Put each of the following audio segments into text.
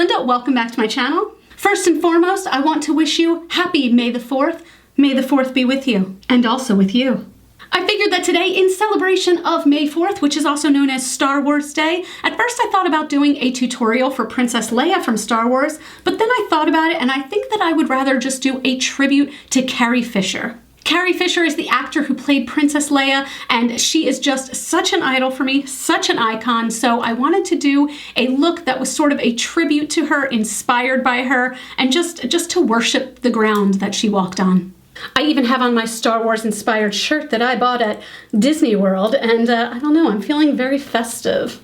Linda, welcome back to my channel. First and foremost, I want to wish you happy May the 4th. May the 4th be with you, and also with you. I figured that today, in celebration of May 4th, which is also known as Star Wars Day, at first I thought about doing a tutorial for Princess Leia from Star Wars, but then I thought about it and I think that I would rather just do a tribute to Carrie Fisher. Carrie Fisher is the actor who played Princess Leia, and she is just such an idol for me, such an icon, so I wanted to do a look that was sort of a tribute to her, inspired by her, and just to worship the ground that she walked on. I even have on my Star Wars inspired shirt that I bought at Disney World, and I don't know, I'm feeling very festive.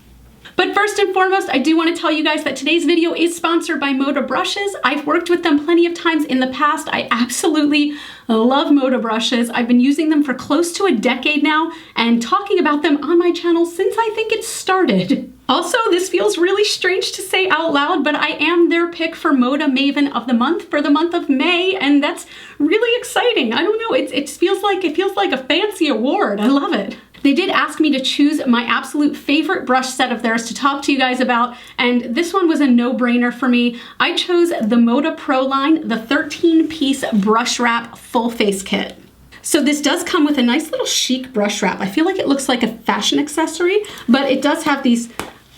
But first and foremost, I do want to tell you guys that today's video is sponsored by MODA brushes. I've worked with them plenty of times in the past. I absolutely love MODA brushes. I've been using them for close to a decade now and talking about them on my channel since I think it started. Also, this feels really strange to say out loud, but I am their pick for MODA Maven of the Month for the month of May, and that's really exciting. I don't know, it feels like a fancy award. I love it. They did ask me to choose my absolute favorite brush set of theirs to talk to you guys about, and this one was a no-brainer for me. I chose the MODA Pro line, the 13-piece brush wrap full face kit. So this does come with a nice little chic brush wrap. I feel like it looks like a fashion accessory, but it does have these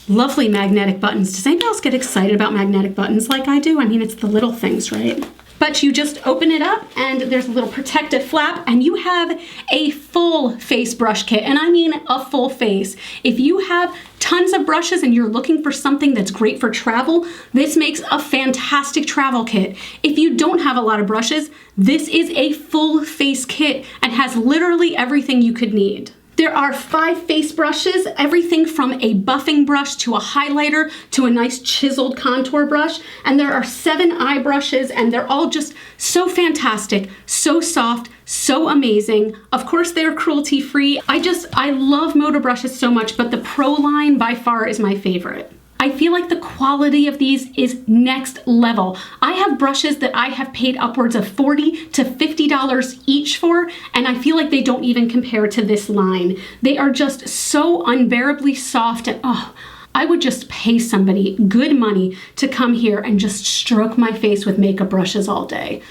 lovely magnetic buttons. Does anybody else get excited about magnetic buttons like I do? I mean, it's the little things, right? But you just open it up and there's a little protective flap and you have a full face brush kit. And I mean a full face. If you have tons of brushes and you're looking for something that's great for travel, this makes a fantastic travel kit. If you don't have a lot of brushes, this is a full face kit and has literally everything you could need. There are 5 face brushes, everything from a buffing brush to a highlighter to a nice chiseled contour brush. And there are 7 eye brushes and they're all just so fantastic, so soft, so amazing. Of course, they're cruelty free. I love MODA brushes so much, but the Pro line by far is my favorite. I feel like the quality of these is next level. I have brushes that I have paid upwards of $40 to $50 each for, and I feel like they don't even compare to this line. They are just so unbearably soft, and oh, I would just pay somebody good money to come here and just stroke my face with makeup brushes all day.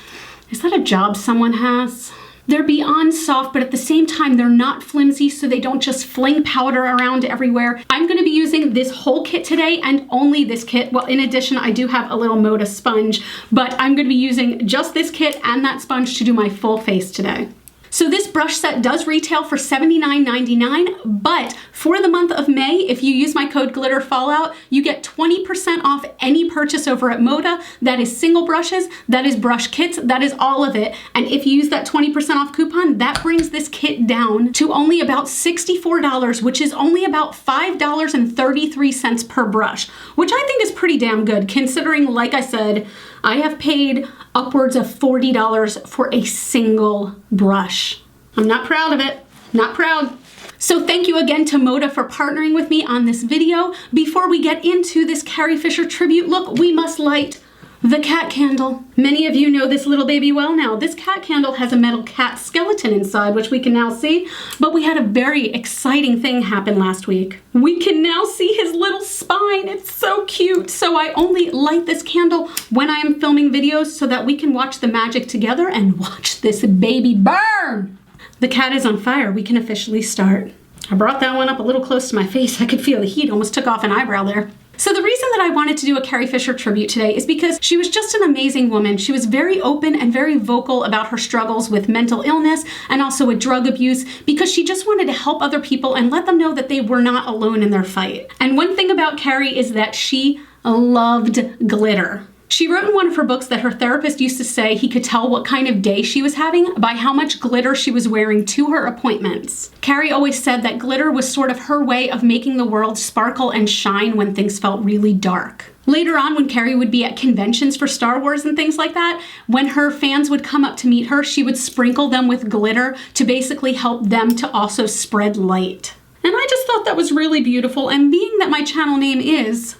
Is that a job someone has? They're beyond soft, but at the same time, they're not flimsy, so they don't just fling powder around everywhere. I'm gonna be using this whole kit today and only this kit. Well, in addition, I do have a little MODA sponge, but I'm gonna be using just this kit and that sponge to do my full face today. So this brush set does retail for $79.99, but for the month of May, if you use my code GlitterFallout, you get 20% off any purchase over at MODA. That is single brushes, that is brush kits, that is all of it. And if you use that 20% off coupon, that brings this kit down to only about $64, which is only about $5.33 per brush, which I think is pretty damn good considering, like I said, I have paid upwards of $40 for a single brush. I'm not proud of it, not proud. So thank you again to MODA for partnering with me on this video. Before we get into this Carrie Fisher tribute look, we must light the cat candle. Many of you know this little baby well now. This cat candle has a metal cat skeleton inside, which we can now see, but we had a very exciting thing happen last week. We can now see his little spine. It's so cute. So I only light this candle when I am filming videos so that we can watch the magic together and watch this baby burn. The cat is on fire. We can officially start. I brought that one up a little close to my face. I could feel the heat almost took off an eyebrow there. So the reason that I wanted to do a Carrie Fisher tribute today is because she was just an amazing woman. She was very open and very vocal about her struggles with mental illness and also with drug abuse because she just wanted to help other people and let them know that they were not alone in their fight. And one thing about Carrie is that she loved glitter. She wrote in one of her books that her therapist used to say he could tell what kind of day she was having by how much glitter she was wearing to her appointments. Carrie always said that glitter was sort of her way of making the world sparkle and shine when things felt really dark. Later on, when Carrie would be at conventions for Star Wars and things like that, when her fans would come up to meet her, she would sprinkle them with glitter to basically help them to also spread light. And I just thought that was really beautiful, and being that my channel name is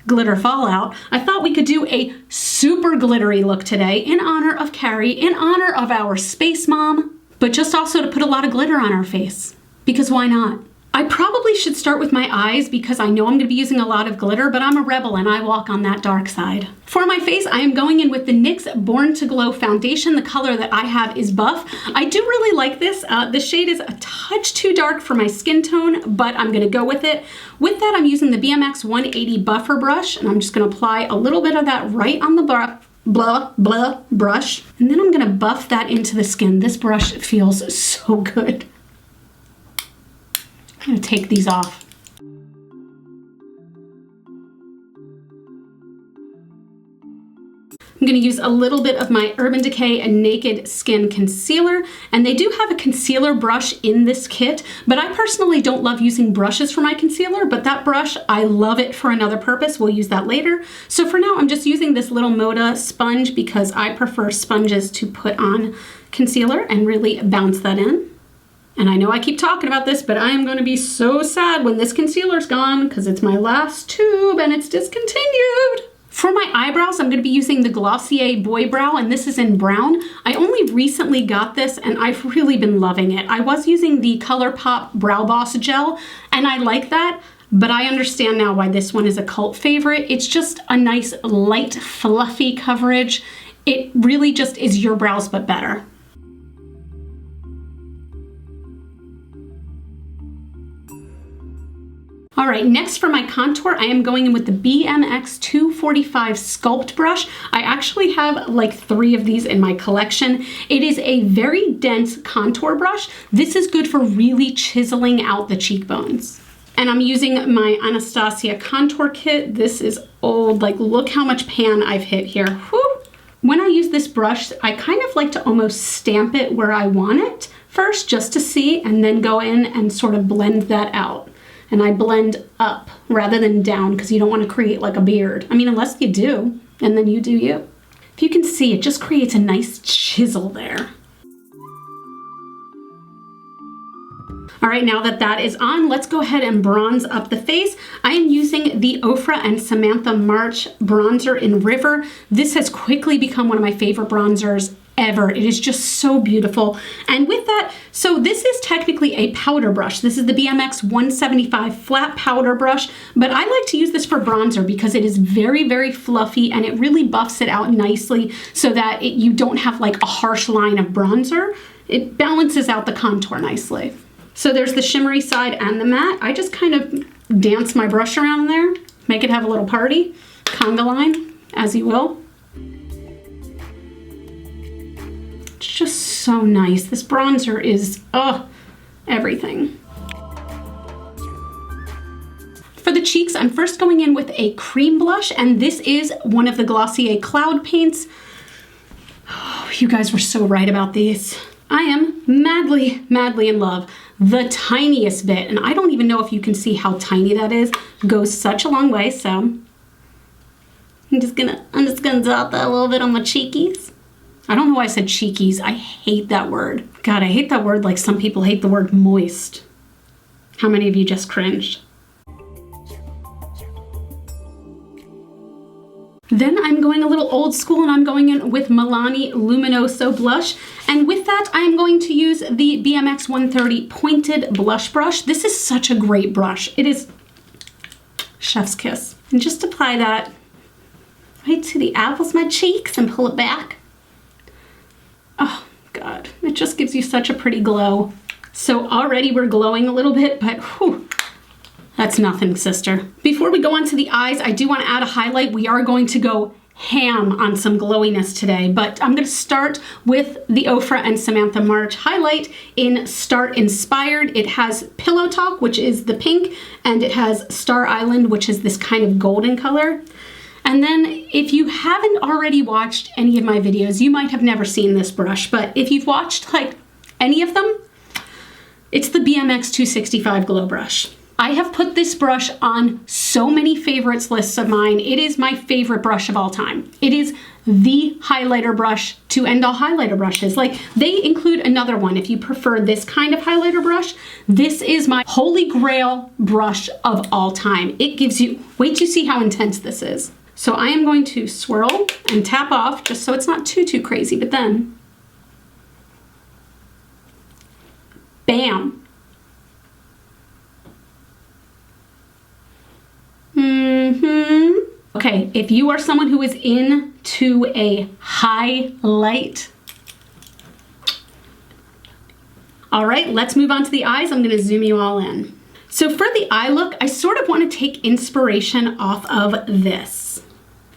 GlitterFallout, I thought we could do a super glittery look today in honor of Carrie, in honor of our space mom, but just also to put a lot of glitter on our face, because why not? I probably should start with my eyes because I know I'm going to be using a lot of glitter, but I'm a rebel and I walk on that dark side. For my face, I am going in with the NYX Born to Glow foundation. The color that I have is Buff. I do really like this. The shade is a touch too dark for my skin tone, but I'm going to go with it. With that, I'm using the BMX 180 Buffer brush, and I'm just going to apply a little bit of that right on the brush, and then I'm going to buff that into the skin. This brush feels so good. I'm going to take these off. I'm going to use a little bit of my Urban Decay Naked Skin Concealer, and they do have a concealer brush in this kit, but I personally don't love using brushes for my concealer, but that brush, I love it for another purpose. We'll use that later. So for now, I'm just using this little MODA sponge because I prefer sponges to put on concealer and really bounce that in. And I know I keep talking about this, but I am going to be so sad when this concealer's gone because it's my last tube and it's discontinued. For my eyebrows, I'm going to be using the Glossier Boy Brow, and this is in brown. I only recently got this, and I've really been loving it. I was using the ColourPop Brow Boss Gel, and I like that, but I understand now why this one is a cult favorite. It's just a nice, light, fluffy coverage. It really just is your brows, but better. All right, next for my contour, I am going in with the BMX 245 Sculpt brush. I actually have like 3 of these in my collection. It is a very dense contour brush. This is good for really chiseling out the cheekbones. And I'm using my Anastacio Contour Kit. This is old, like look how much pan I've hit here. Whew. When I use this brush, I kind of like to almost stamp it where I want it first just to see, and then go in and sort of blend that out. And I blend up rather than down because you don't want to create like a beard. I mean, unless you do, and then you do you. If you can see, it just creates a nice chisel there. All right, now that that is on, let's go ahead and bronze up the face. I am using the Ofra and Samantha March bronzer in River. This has quickly become one of my favorite bronzers ever. It is just so beautiful. And with that, so this is technically a powder brush. This is the BMX 175 flat powder brush, but I like to use this for bronzer because it is very, very fluffy and it really buffs it out nicely so that you don't have like a harsh line of bronzer. It balances out the contour nicely. So there's the shimmery side and the matte. I just kind of dance my brush around there, make it have a little party, conga line, as you will. It's just so nice. This bronzer is, everything. For the cheeks, I'm first going in with a cream blush, and this is one of the Glossier Cloud Paints. Oh, you guys were so right about these. I am madly, madly in love. The tiniest bit, and I don't even know if you can see how tiny that is, goes such a long way, so I'm just gonna dot that a little bit on my cheekies. I don't know why I said cheekies. I hate that word. God, I hate that word like some people hate the word moist. How many of you just cringed? Then I'm going a little old school and I'm going in with Milani Luminoso Blush. And with that, I'm going to use the BMX 130 Pointed Blush Brush. This is such a great brush. It is chef's kiss. And just apply that right to the apples of my cheeks and pull it back. Oh God, it just gives you such a pretty glow. So already we're glowing a little bit, but whew, that's nothing, sister. Before we go on to the eyes, I do want to add a highlight. We are going to go ham on some glowiness today, but I'm going to start with the Ofra and Samantha March highlight in Start Inspired. It has Pillow Talk, which is the pink, and it has Star Island, which is this kind of golden color. And then if you haven't already watched any of my videos, you might have never seen this brush, but if you've watched like any of them, it's the BMX 265 Glow Brush. I have put this brush on so many favorites lists of mine. It is my favorite brush of all time. It is the highlighter brush to end all highlighter brushes. Like, they include another one if you prefer this kind of highlighter brush. This is my holy grail brush of all time. It gives you, wait to see how intense this is. So I am going to swirl and tap off just so it's not too crazy, but then bam. Okay, if you are someone who is into a highlight, all right, let's move on to the eyes. I'm gonna zoom you all in. So for the eye look, I sort of want to take inspiration off of this.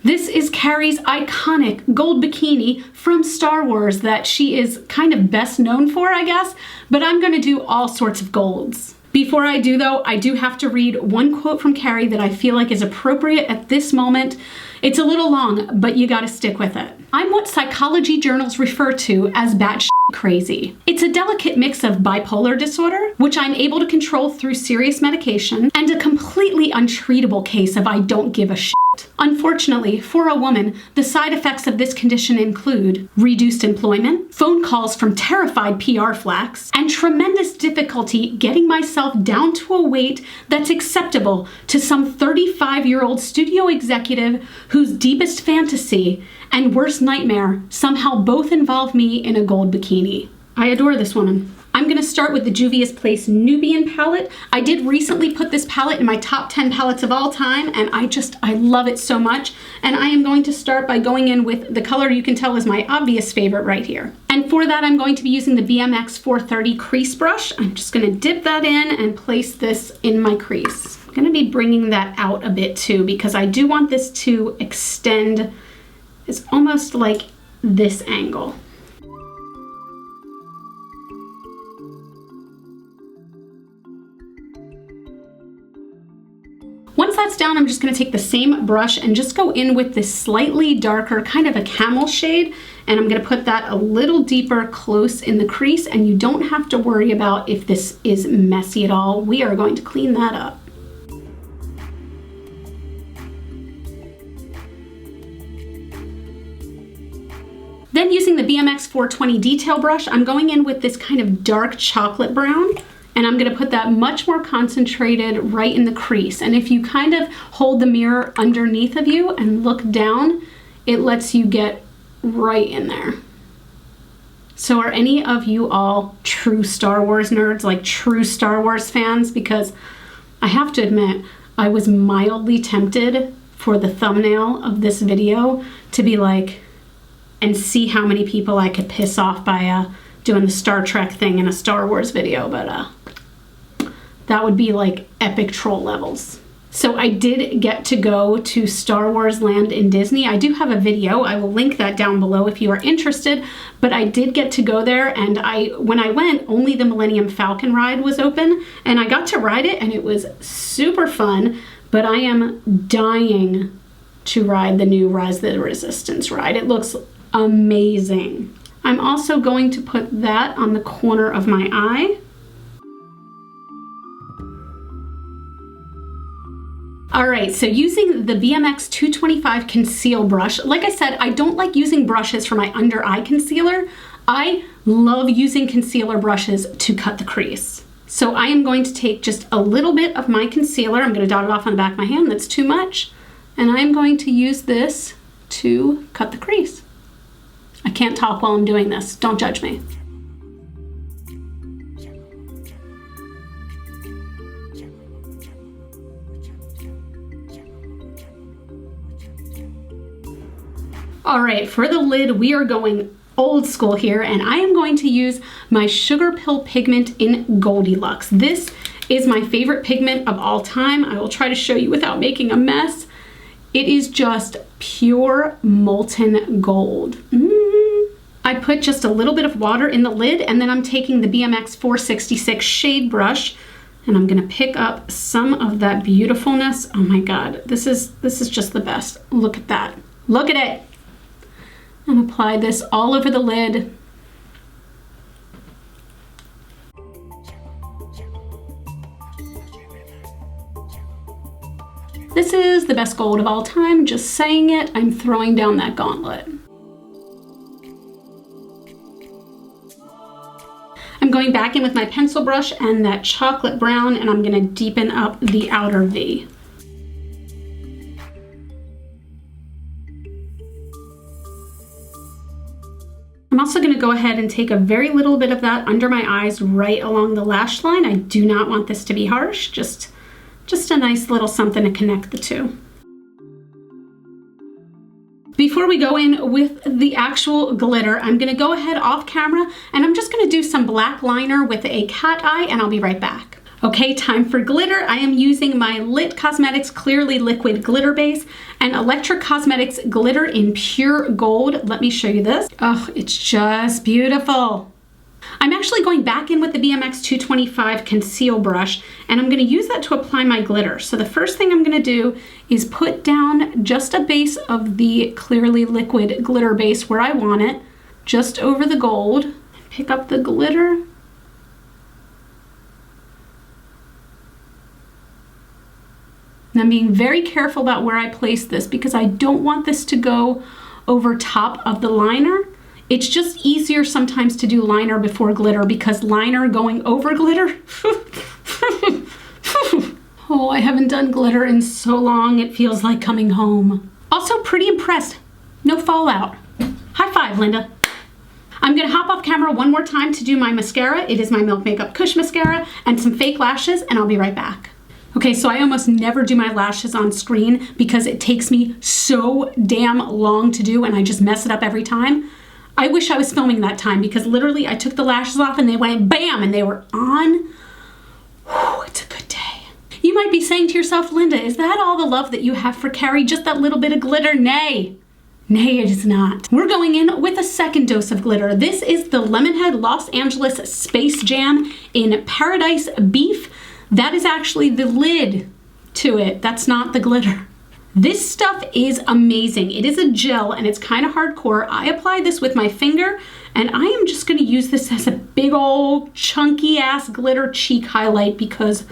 This is Carrie's iconic gold bikini from Star Wars that she is kind of best known for, I guess, but I'm gonna do all sorts of golds. Before I do though, I do have to read one quote from Carrie that I feel like is appropriate at this moment. It's a little long, but you gotta stick with it. I'm what psychology journals refer to as batshit crazy. It's a delicate mix of bipolar disorder, which I'm able to control through serious medication, and a completely untreatable case of I don't give a shit. Unfortunately, for a woman, the side effects of this condition include reduced employment, phone calls from terrified PR flacks, and tremendous difficulty getting myself down to a weight that's acceptable to some 35-year-old studio executive whose deepest fantasy and worst nightmare somehow both involve me in a gold bikini. I adore this woman. I'm gonna start with the Juvia's Place Nubian palette. I did recently put this palette in my top 10 palettes of all time, and I love it so much. And I am going to start by going in with the color you can tell is my obvious favorite right here. And for that, I'm going to be using the BMX 430 crease brush. I'm just gonna dip that in and place this in my crease. I'm gonna be bringing that out a bit too, because I do want this to extend. It's almost like this angle. Once that's down, I'm just gonna take the same brush and just go in with this slightly darker, kind of a camel shade, and I'm gonna put that a little deeper close in the crease, and you don't have to worry about if this is messy at all. We are going to clean that up. Then using the BMX 420 detail brush, I'm going in with this kind of dark chocolate brown, and I'm gonna put that much more concentrated right in the crease. And if you kind of hold the mirror underneath of you and look down, it lets you get right in there. So are any of you all true Star Wars nerds, like true Star Wars fans? Because I have to admit, I was mildly tempted for the thumbnail of this video to be like, and see how many people I could piss off by doing the Star Trek thing in a Star Wars video, but that would be like epic troll levels. So I did get to go to Star Wars Land in Disney. I do have a video. I will link that down below if you are interested, but I did get to go there, and when I went, only the Millennium Falcon ride was open, and I got to ride it, and it was super fun, but I am dying to ride the new Rise of the Resistance ride. It looks amazing. I'm also going to put that on the corner of my eye. All right, so using the VMX 225 conceal brush, like I said, I don't like using brushes for my under eye concealer. I love using concealer brushes to cut the crease. So I am going to take just a little bit of my concealer. I'm going to dot it off on the back of my hand. That's too much. And I am going to use this to cut the crease. I can't talk while I'm doing this. Don't judge me. All right, for the lid, we are going old school here, and I am going to use my Sugar Pill pigment in Goldilocks. This is my favorite pigment of all time. I will try to show you without making a mess. It is just pure molten gold. I put just a little bit of water in the lid, and then I'm taking the BMX 466 shade brush, and I'm gonna pick up some of that beautifulness. Oh my God, this is just the best. Look at that, look at it. And apply this all over the lid. This is the best gold of all time, just saying it. I'm throwing down that gauntlet. I'm going back in with my pencil brush and that chocolate brown, and I'm gonna deepen up the outer V. I'm also gonna go ahead and take a very little bit of that under my eyes right along the lash line. I do not want this to be harsh, just a nice little something to connect the two. Before we go in with the actual glitter, I'm gonna go ahead off camera and I'm just gonna do some black liner with a cat eye and I'll be right back. Okay, time for glitter. I am using my Lit Cosmetics Clearly Liquid Glitter Base and Electric Cosmetics Glitter in Pure Gold. Let me show you this. Oh, it's just beautiful. I'm actually going back in with the BMX 225 conceal brush and I'm going to use that to apply my glitter. So the first thing I'm going to do is put down just a base of the Clearly Liquid Glitter Base where I want it, just over the gold. Pick up the glitter. And I'm being very careful about where I place this because I don't want this to go over top of the liner. It's just easier sometimes to do liner before glitter because liner going over glitter. Oh, I haven't done glitter in so long, it feels like coming home. Also pretty impressed. No fallout. High five, Linda. I'm gonna hop off camera one more time to do my mascara. It is my Milk Makeup Kush Mascara and some fake lashes, and I'll be right back. Okay, so I almost never do my lashes on screen because it takes me so damn long to do and I just mess it up every time. I wish I was filming that time because literally I took the lashes off and they went bam and they were on. Whew, it's a good day. You might be saying to yourself, Linda, is that all the love that you have for Carrie? Just that little bit of glitter? Nay. Nay, it is not. We're going in with a second dose of glitter. This is the Lemonhead Los Angeles Space Jam in Paradise Beef. That is actually the lid to it. That's not the glitter. This stuff is amazing. It is a gel and it's kind of hardcore. I apply this with my finger and I am just gonna use this as a big old chunky ass glitter cheek highlight because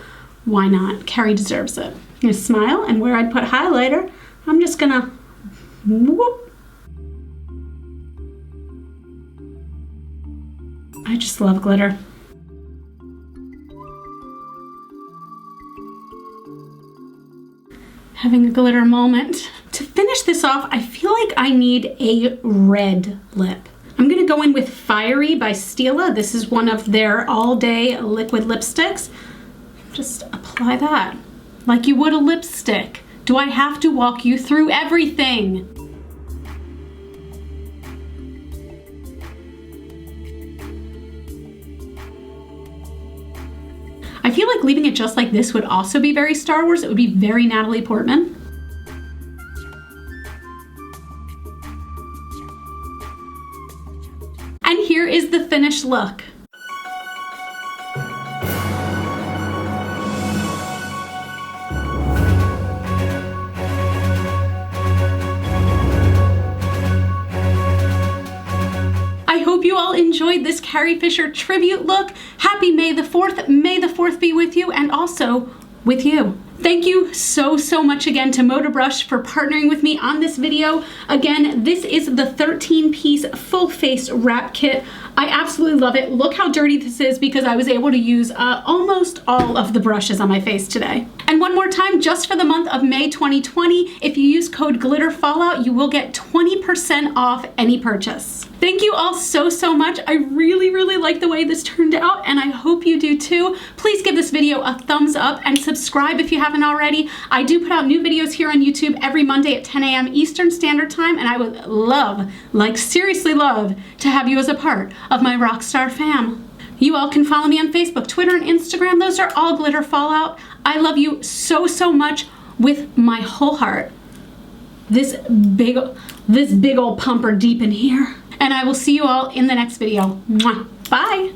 why not? Carrie deserves it. I'm gonna smile and where I'd put highlighter, I'm just gonna whoop. I just love glitter. Having a glitter moment. To finish this off, I feel like I need a red lip. I'm gonna go in with Fiery by Stila. This is one of their all-day liquid lipsticks. Just apply that like you would a lipstick. Do I have to walk you through everything? I feel like leaving it just like this would also be very Star Wars. It would be very Natalie Portman. And here is the finished look. I hope you all enjoyed this Carrie Fisher tribute look. Happy May the 4th. May the 4th be with you and also with you. Thank you so much again to MODA Brush for partnering with me on this video. Again, this is the 13-piece full face wrap kit. I absolutely love it. Look how dirty this is because I was able to use almost all of the brushes on my face today. And one more time, just for the month of May 2020, if you use code GlitterFallout, you will get 20% off any purchase. Thank you all so much. I really like the way this turned out and I hope you do too. Please give this video a thumbs up and subscribe if you haven't already. I do put out new videos here on YouTube every Monday at 10 a.m. Eastern Standard Time and I would love, like seriously love, to have you as a part of my Rockstar fam. You all can follow me on Facebook, Twitter, and Instagram. Those are all GlitterFallout. I love you so much with my whole heart. This big old pumper deep in here. And I will see you all in the next video. Mwah. Bye.